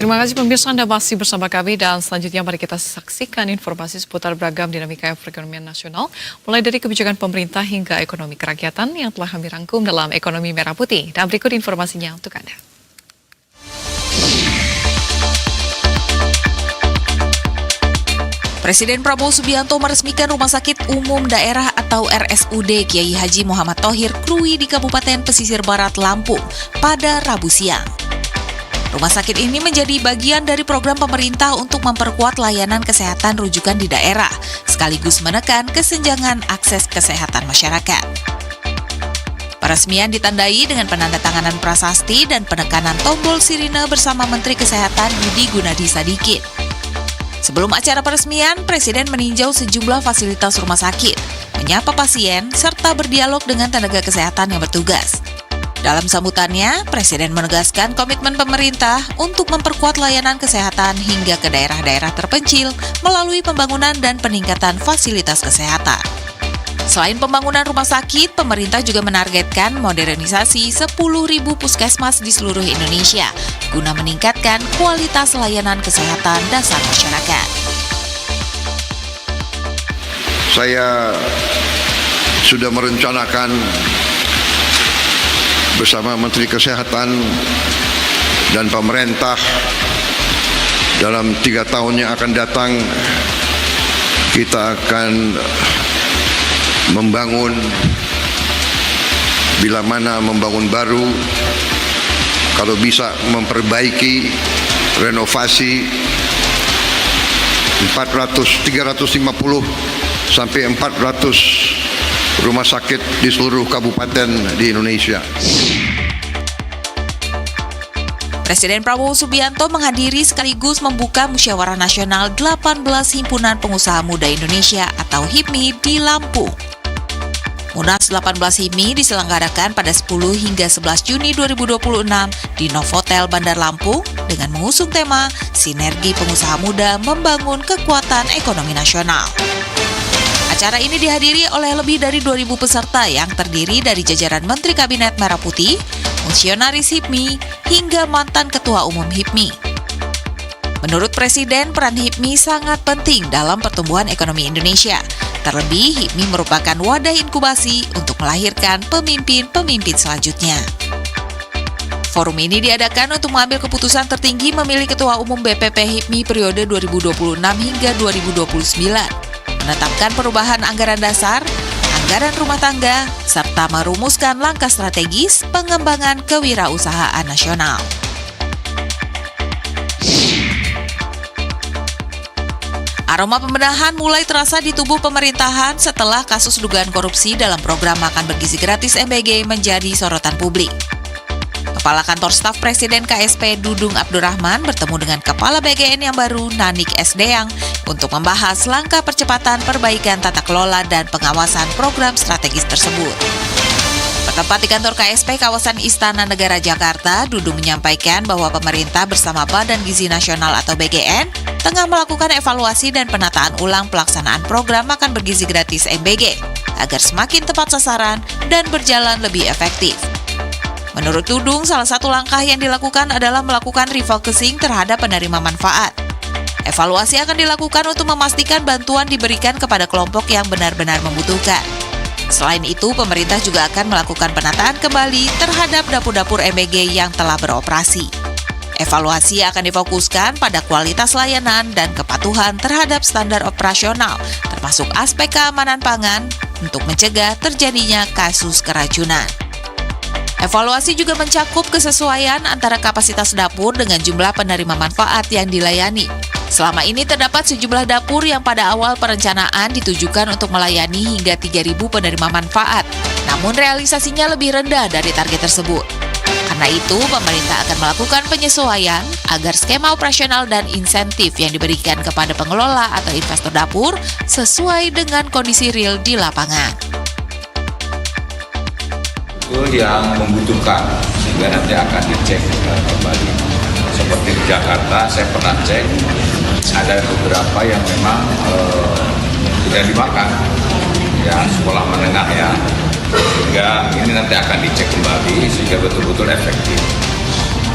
Terima kasih pemirsa, Anda masih bersama kami dan selanjutnya mari kita saksikan informasi seputar beragam dinamika perekonomian nasional mulai dari kebijakan pemerintah hingga ekonomi kerakyatan yang telah kami rangkum dalam Ekonomi Merah Putih. Dan berikut informasinya untuk Anda. Presiden Prabowo Subianto meresmikan Rumah Sakit Umum Daerah atau RSUD Kiai Haji Muhammad Thohir Krui di Kabupaten Pesisir Barat, Lampung pada Rabu siang. Rumah sakit ini menjadi bagian dari program pemerintah untuk memperkuat layanan kesehatan rujukan di daerah, sekaligus menekan kesenjangan akses kesehatan masyarakat. Peresmian ditandai dengan penandatanganan prasasti dan penekanan tombol sirine bersama Menteri Kesehatan Budi Gunadi Sadikin. Sebelum acara peresmian, Presiden meninjau sejumlah fasilitas rumah sakit, menyapa pasien, serta berdialog dengan tenaga kesehatan yang bertugas. Dalam sambutannya, Presiden menegaskan komitmen pemerintah untuk memperkuat layanan kesehatan hingga ke daerah-daerah terpencil melalui pembangunan dan peningkatan fasilitas kesehatan. Selain pembangunan rumah sakit, pemerintah juga menargetkan modernisasi 10.000 puskesmas di seluruh Indonesia guna meningkatkan kualitas layanan kesehatan dasar masyarakat. Saya sudah merencanakan bersama Menteri Kesehatan dan pemerintah dalam 3 tahun yang akan datang kita akan membangun, bila mana membangun baru, kalau bisa memperbaiki, renovasi 350 sampai 400 rumah sakit di seluruh kabupaten di Indonesia. Presiden Prabowo Subianto menghadiri sekaligus membuka Musyawarah Nasional 18 Himpunan Pengusaha Muda Indonesia atau HIPMI di Lampung. Munas 18 HIPMI diselenggarakan pada 10 hingga 11 Juni 2026 di Novotel Bandar Lampung dengan mengusung tema Sinergi Pengusaha Muda Membangun Kekuatan Ekonomi Nasional. Acara ini dihadiri oleh lebih dari 2.000 peserta yang terdiri dari jajaran Menteri Kabinet Merah Putih, fungsionaris HIPMI, hingga mantan Ketua Umum HIPMI. Menurut Presiden, peran HIPMI sangat penting dalam pertumbuhan ekonomi Indonesia. Terlebih, HIPMI merupakan wadah inkubasi untuk melahirkan pemimpin-pemimpin selanjutnya. Forum ini diadakan untuk mengambil keputusan tertinggi memilih Ketua Umum BPP HIPMI periode 2026 hingga 2029, menetapkan perubahan anggaran dasar, anggaran rumah tangga, serta merumuskan langkah strategis pengembangan kewirausahaan nasional. Aroma pembenahan mulai terasa di tubuh pemerintahan setelah kasus dugaan korupsi dalam program makan bergizi gratis MBG menjadi sorotan publik. Kepala Kantor Staf Presiden KSP Dudung Abdurrahman bertemu dengan Kepala BGN yang baru Nanik S. Deyang untuk membahas langkah percepatan perbaikan tata kelola dan pengawasan program strategis tersebut. Bertempat di kantor KSP kawasan Istana Negara Jakarta, Dudung menyampaikan bahwa pemerintah bersama Badan Gizi Nasional atau BGN tengah melakukan evaluasi dan penataan ulang pelaksanaan program makan bergizi gratis MBG agar semakin tepat sasaran dan berjalan lebih efektif. Menurut Dudung, salah satu langkah yang dilakukan adalah melakukan refocusing terhadap penerima manfaat. Evaluasi akan dilakukan untuk memastikan bantuan diberikan kepada kelompok yang benar-benar membutuhkan. Selain itu, pemerintah juga akan melakukan penataan kembali terhadap dapur-dapur MBG yang telah beroperasi. Evaluasi akan difokuskan pada kualitas layanan dan kepatuhan terhadap standar operasional, termasuk aspek keamanan pangan untuk mencegah terjadinya kasus keracunan. Evaluasi juga mencakup kesesuaian antara kapasitas dapur dengan jumlah penerima manfaat yang dilayani. Selama ini terdapat sejumlah dapur yang pada awal perencanaan ditujukan untuk melayani hingga 3.000 penerima manfaat, namun realisasinya lebih rendah dari target tersebut. Karena itu, pemerintah akan melakukan penyesuaian agar skema operasional dan insentif yang diberikan kepada pengelola atau investor dapur sesuai dengan kondisi real di lapangan. Yang membutuhkan sehingga nanti akan dicek kembali. Seperti di Jakarta saya pernah cek ada beberapa yang memang tidak dimakan, ya sekolah menengah ya, sehingga ini nanti akan dicek kembali sehingga betul-betul efektif.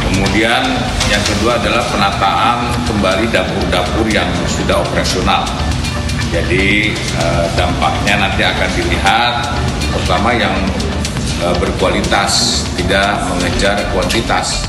Kemudian yang kedua adalah penataan kembali dapur-dapur yang sudah operasional. Jadi dampaknya nanti akan dilihat, pertama yang berkualitas, tidak mengejar kuantitas.